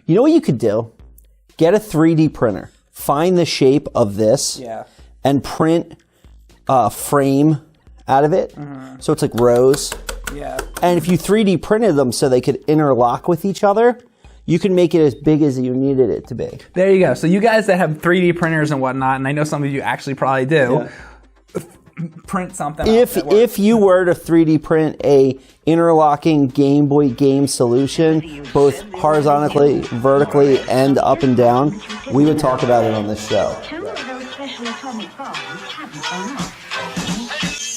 You know what you could do? Get a 3D printer. Find the shape of this. Yeah. And print a frame out of it. So it's like rows. Yeah. And if you 3D printed them so they could interlock with each other, you can make it as big as you needed it to be. There you go. So you guys that have 3D printers and whatnot, and I know some of you actually probably do, print something. If you were to 3D print a interlocking Game Boy game solution, both horizontally, vertically, and up and down, we would talk about it on this show. Two of those special atomic bombs haven't gone off.